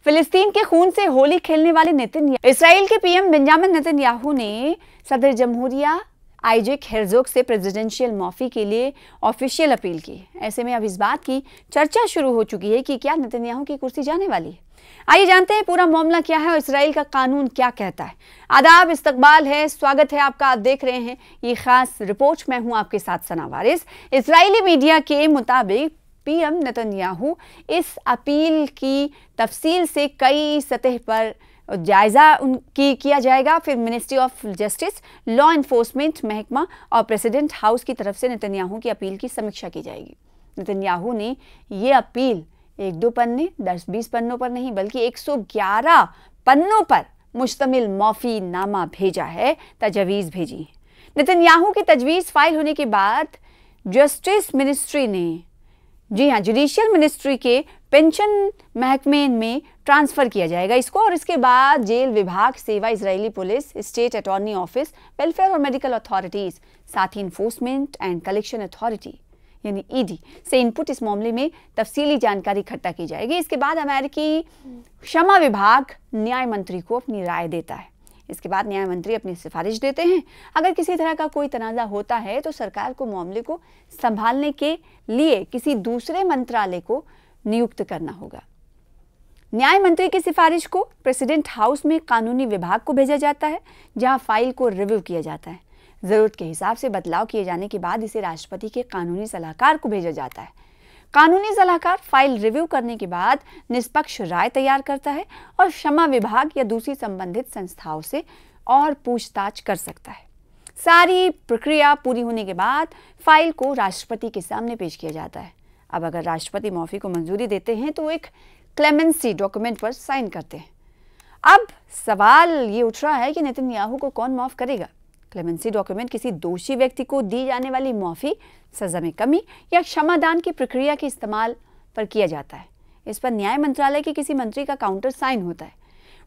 फिलिस्तीन के खून से होली खेलने वाले नेतन्याहू। इसराइल के पीएम बेंजामिन नेतन्याहू ने सदर जमहूरिया आइजैक हेरज़ोग से प्रेसिडेंशियल माफी के लिए ऑफिशियल अपील की। ऐसे में अब इस बात की चर्चा शुरू हो चुकी है कि क्या नेतन्याहू की कुर्सी जाने वाली है। आइए जानते हैं पूरा मामला क्या है और इसराइल का कानून क्या कहता है। आदाब, इस्तकबाल है, स्वागत है आपका। आप देख रहे हैं ये खास रिपोर्ट। मैं हूं आपके साथ सना वारिस। इजरायली मीडिया के मुताबिक पीएम नेतन्याहू इस अपील की तफसील से कई सतह पर जायजा किया जाएगा। फिर ministry of justice, law enforcement महकमा और प्रेसिडेंट हाउस की तरफ से नेतन्याहू की अपील की समीक्षा की जाएगी। नेतन्याहू ने ये अपील 1-2 पन्ने, 10-20 पन्नों पर नहीं बल्कि 111 पन्नों पर मुश्तमिल माफी नामा भेजा है, तजवीज़ भेजी है। नेतन्याहू की तजवीज़ फाइल होने के बाद जस्टिस मिनिस्ट्री ने, जी हाँ, जुडिशियल मिनिस्ट्री के पेंशन महकमे में ट्रांसफर किया जाएगा इसको, और इसके बाद जेल विभाग, सेवा, Israeli police, state attorney office, welfare और मेडिकल अथॉरिटीज, साथ ही इन्फोर्समेंट एंड कलेक्शन अथॉरिटी यानी ईडी से इनपुट इस मामले में तफसीली जानकारी इकट्ठा की जाएगी। इसके बाद अमेरिकी क्षमा विभाग न्याय मंत्री को अपनी राय देता है। इसके बाद न्याय मंत्री अपनी सिफारिश देते हैं। अगर किसी तरह का कोई तनाज़ा होता है तो सरकार को मामले को संभालने के लिए किसी दूसरे मंत्रालय को नियुक्त करना होगा। न्याय मंत्री की सिफारिश को प्रेसिडेंट हाउस में कानूनी विभाग को भेजा जाता है, जहां फाइल को रिव्यू किया जाता है। जरूरत के हिसाब से बदलाव किए जाने के बाद इसे राष्ट्रपति के कानूनी सलाहकार को भेजा जाता है। कानूनी सलाहकार फाइल रिव्यू करने के बाद निष्पक्ष राय तैयार करता है और क्षमा विभाग या दूसरी संबंधित संस्थाओं से और पूछताछ कर सकता है। सारी प्रक्रिया पूरी होने के बाद फाइल को राष्ट्रपति के सामने पेश किया जाता है। अब अगर राष्ट्रपति माफी को मंजूरी देते हैं तो एक क्लेमेंसी डॉक्यूमेंट पर साइन करते हैं। अब सवाल ये उठ रहा है कि नेतन्याहू को कौन माफ करेगा। क्लेमेंसी डॉक्यूमेंट किसी दोषी व्यक्ति को दी जाने वाली माफी, सजा में कमी या क्षमादान की प्रक्रिया के इस्तेमाल पर किया जाता है। इस पर न्याय मंत्रालय के किसी मंत्री का काउंटर साइन होता है।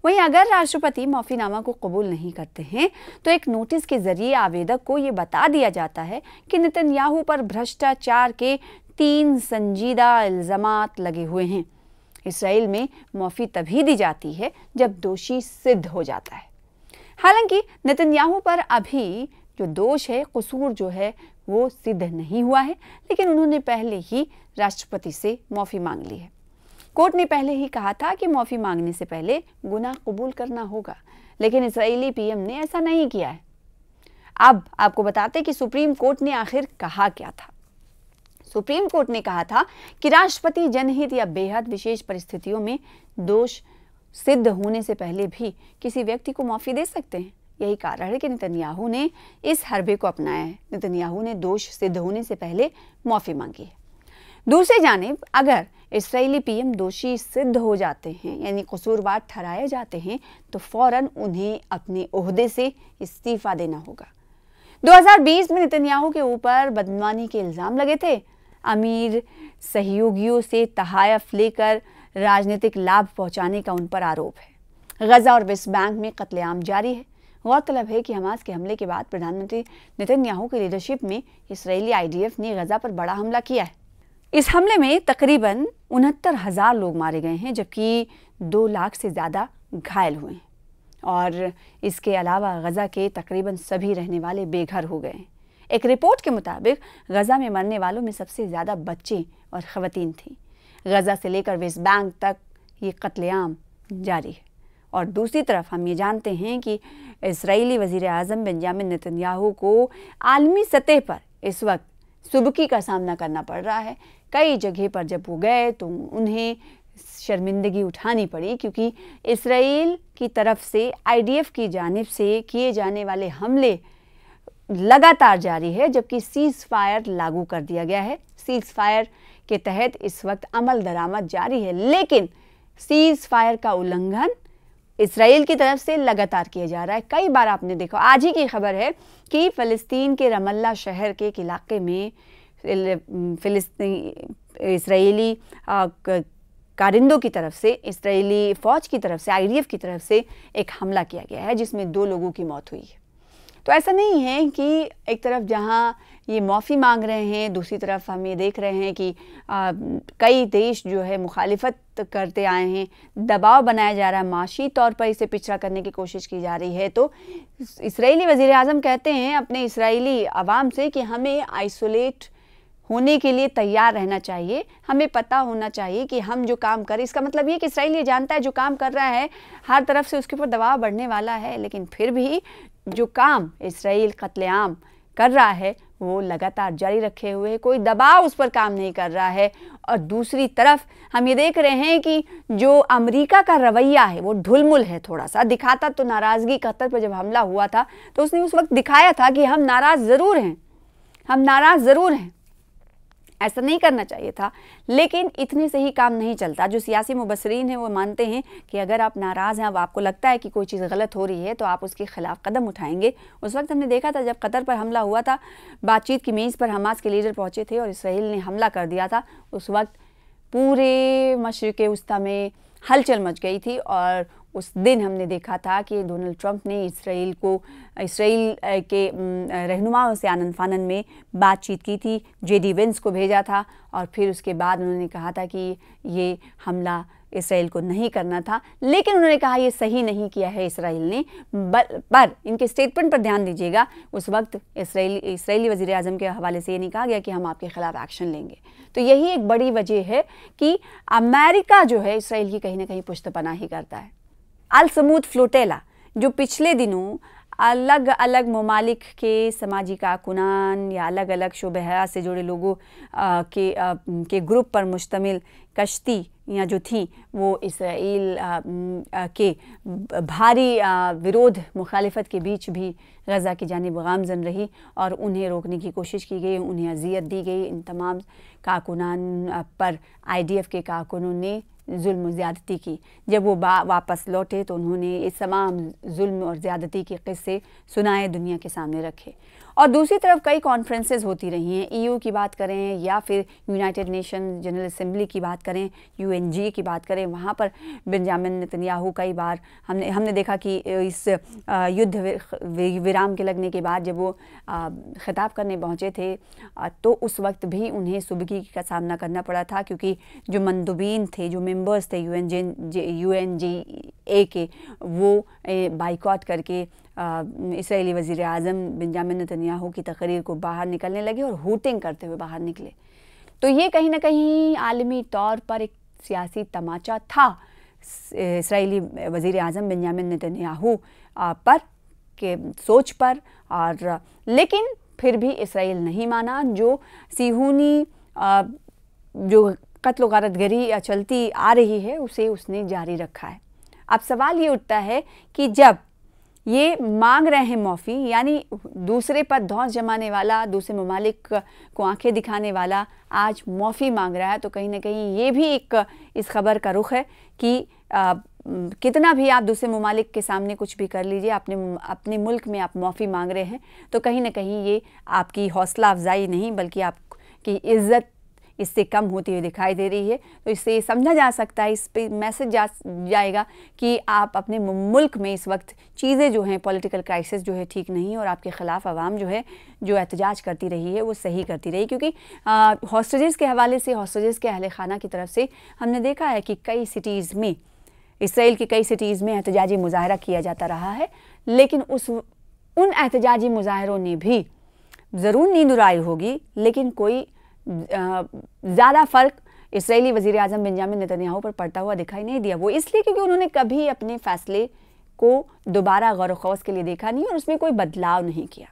वहीं अगर राष्ट्रपति माफीनामा को कबूल नहीं करते हैं तो एक नोटिस के जरिए आवेदक को ये बता दिया जाता है कि नेतन्याहू पर भ्रष्टाचार के 3 संजीदा इल्जामात लगे हुए हैं। इसराइल में माफी तभी दी जाती है जब दोषी सिद्ध हो जाता है। हालांकि नेतन्याहू पर अभी जो दोष है, कसूर जो है, वो सिद्ध नहीं हुआ है, लेकिन उन्होंने पहले ही राष्ट्रपति से माफी मांग ली है। कोर्ट ने पहले ही कहा था कि माफी मांगने से पहले गुनाह कबूल करना होगा, लेकिन इजरायली पीएम ने ऐसा नहीं किया है। अब आपको बताते कि सुप्रीम कोर्ट ने आखिर कहा क्या था। सुप्रीम कोर्ट ने कहा था कि राष्ट्रपति जनहित या बेहद विशेष परिस्थितियों में दोष सिद्ध होने से पहले भी किसी व्यक्ति को माफी दे सकते हैं। यही कारण है कि नेतन्याहू ने इस हरबे को अपनाया है। नेतन्याहू ने दोष सिद्ध होने से पहले माफी मांगी है। दूसरी जानिब अगर इस्राएली पीएम दोषी सिद्ध हो जाते हैं यानी कसूरवार ठहराए जाते हैं तो फौरन उन्हें अपने ओहदे से इस्तीफा देना होगा। 2020 में नेतन्याहू के ऊपर बदनामी के इल्जाम लगे थे। अमीर सहयोगियों से तहायफ लेकर राजनीतिक लाभ पहुंचाने का उन पर आरोप है। गजा और वेस्ट बैंक में कत्लेआम जारी है। गौरतलब है कि हमास के हमले के बाद प्रधानमंत्री नेतन्याहू की लीडरशिप में इस्राएली आईडीएफ ने गजा पर बड़ा हमला किया है। इस हमले में तकरीबन 69,000 लोग मारे गए हैं, जबकि 2 लाख से ज़्यादा घायल हुए हैं और इसके अलावा गजा के तकरीबन सभी रहने वाले बेघर हो गए हैं। एक रिपोर्ट के मुताबिक गजा में मरने वालों में सबसे ज़्यादा बच्चे और ख़वातीन थीं। गजा से लेकर वेस्ट बैंक तक ये कत्लेआम जारी है। और दूसरी तरफ हम ये जानते हैं कि इजरायली वज़ीर आज़म बेंजामिन नेतन्याहू को आलमी सतह पर इस वक्त सुबकी का सामना करना पड़ रहा है। कई जगह पर जब वो गए तो उन्हें शर्मिंदगी उठानी पड़ी, क्योंकि इसराइल की तरफ से आईडीएफ की जानिब से किए जाने वाले हमले लगातार जारी है, जबकि सीज फायर लागू कर दिया गया है। सीज फायर के तहत इस वक्त अमल दरामद जारी है, लेकिन सीज फायर का उल्लंघन इसराइल की तरफ से लगातार किया जा रहा है। कई बार आपने देखा, आज ही की खबर है कि फ़लस्तीन के रमल्ला शहर के एक इलाके में इसराइली कारिंदों की तरफ से, इसराइली फ़ौज की तरफ से, आईडीएफ की तरफ से एक हमला किया गया है जिसमें 2 लोगों की मौत हुई है। तो ऐसा नहीं है कि एक तरफ जहाँ ये माफ़ी मांग रहे हैं, दूसरी तरफ हम ये देख रहे हैं कि कई देश जो है मुखालिफत करते आए हैं, दबाव बनाया जा रहा है, माशी तौर पर इसे पिछड़ा करने की कोशिश की जा रही है। तो इसराइली वज़ीर आज़म कहते हैं अपने इसराइली अवाम से कि हमें आइसोलेट होने के लिए तैयार रहना चाहिए, हमें पता होना चाहिए कि हम जो काम करें, इसका मतलब ये कि इसराइल ये जानता है जो काम कर रहा है हर तरफ से उसके ऊपर दबाव बढ़ने वाला है, लेकिन फिर भी जो काम इसराइल कत्लेआम कर रहा है वो लगातार जारी रखे हुए, कोई दबाव उस पर काम नहीं कर रहा है। और दूसरी तरफ हम ये देख रहे हैं कि जो अमेरिका का रवैया है वो ढुलमुल है, थोड़ा सा दिखाता तो नाराज़गी कतर पर जब हमला हुआ था तो उसने उस वक्त दिखाया था कि हम नाराज़ ज़रूर हैं, हम नाराज़ ज़रूर हैं, ऐसा नहीं करना चाहिए था। लेकिन इतने से ही काम नहीं चलता। जो सियासी मुबसरीन हैं वो मानते हैं कि अगर आप नाराज़ हैं, अब आपको लगता है कि कोई चीज़ गलत हो रही है तो आप उसके ख़िलाफ़ कदम उठाएंगे। उस वक्त हमने देखा था जब कतर पर हमला हुआ था, बातचीत की मेज़ पर हमास के लीडर पहुँचे थे और इसराइल ने हमला कर दिया था। उस वक्त पूरे मशरिक़ वस्ता में हलचल मच गई थी और उस दिन हमने देखा था कि डोनाल्ड ट्रंप ने इसराइल के रहनुमाओं से आनन फानन में बातचीत की थी, जेडी वेंस को भेजा था और फिर उसके बाद उन्होंने कहा था कि ये हमला इसराइल को नहीं करना था। लेकिन उन्होंने कहा ये सही नहीं किया है इसराइल ने। पर इनके स्टेटमेंट पर ध्यान दीजिएगा, उस वक्त इसराइली वज़ीर आज़म के हवाले से ये नहीं कहा गया कि हम आपके ख़िलाफ़ एक्शन लेंगे। तो यही एक बड़ी वजह है कि अमेरिका जो है इसराइल की कहीं ना कहीं पुश्तपनाही करता है। अल समूद फ्लोटेला जो पिछले दिनों अलग अलग ममालिक के समाजी कारकुनान या अलग अलग शोबे हयात से जुड़े लोगों के ग्रुप पर मुश्तमिल कश्ती या जो थी वो इसराइल के भारी विरोध मुखालिफत के बीच भी गज़ा की जानिब गामज़न रही और उन्हें रोकने की कोशिश की गई, उन्हें अज़ियत दी गई। इन तमाम कारकुनान पर IDF के कारकुनों ने जुल्म और ज़्यादती की। जब वो वापस लौटे तो उन्होंने इस तमाम जुल्म और ज़्यादती के किस्से सुनाए, दुनिया के सामने रखे। और दूसरी तरफ कई कॉन्फ्रेंसेस होती रही हैं, EU की बात करें या फिर यूनाइटेड नेशन जनरल असेंबली की बात करें, UNG की बात करें, वहाँ पर बेंजामिन नेतन्याहू कई बार हमने देखा कि इस युद्ध विराम के लगने के बाद जब वो ख़िताब करने पहुँचे थे तो उस वक्त भी उन्हें सुबकी का सामना करना पड़ा था, क्योंकि जो मंदुबीन थे, जो मेंबर्स थे UNGA के, वो बाइकॉट करके इसराइली वज़ीर आज़म बेंजामिन नेतन्याहू की तकरीर को बाहर निकलने लगे और हूटिंग करते हुए बाहर निकले। तो ये कहीं ना कहीं आलमी तौर पर एक सियासी तमाचा था इसराइली वज़ीर आज़म बेंजामिन नेतन्याहू पर के सोच पर। और लेकिन फिर भी इसराइल नहीं माना। जो सिहूनी जो कत्ल गारतगरी चलती आ रही है उसे उसने जारी रखा है। अब सवाल ये उठता है कि जब ये मांग रहे हैं माफ़ी, यानी दूसरे पर धौंस जमाने वाला, दूसरे ममालिक को आंखें दिखाने वाला आज माफ़ी मांग रहा है, तो कहीं ना कहीं ये भी एक इस खबर का रुख है कि कितना भी आप दूसरे ममालिक के सामने कुछ भी कर लीजिए, अपने मुल्क में आप माफ़ी मांग रहे हैं तो कहीं ना कहीं ये आपकी हौसला अफजाई नहीं बल्कि आपकी इज़्ज़त इससे कम होती हुई दिखाई दे रही है। तो इससे समझा जा सकता है, इस पे मैसेज जाएगा कि आप अपने मुल्क में इस वक्त चीज़ें जो हैं, पॉलिटिकल क्राइसिस जो है ठीक नहीं, और आपके ख़िलाफ़ आवाम जो है जो एहतजाज करती रही है वो सही करती रही। क्योंकि हॉस्टेजेस के हवाले से, हॉस्टेजेस के अहल खाना की तरफ से हमने देखा है कि कई सिटीज़ में, इसराइल की कई सिटीज़ में एहतजाजी मुजाहरा किया जाता रहा है, लेकिन उन एहतजाजी मुजाहरों ने भी ज़रूर नींद उड़ाई होगी, लेकिन कोई ज़्यादा फ़र्क इसराइली वज़ीर आज़म बेंजामिन नेतन्याहू पर पड़ता हुआ दिखाई नहीं दिया। वो इसलिए क्योंकि उन्होंने कभी अपने फ़ैसले को दोबारा गौर व ख़ौस के लिए देखा नहीं और उसमें कोई बदलाव नहीं किया।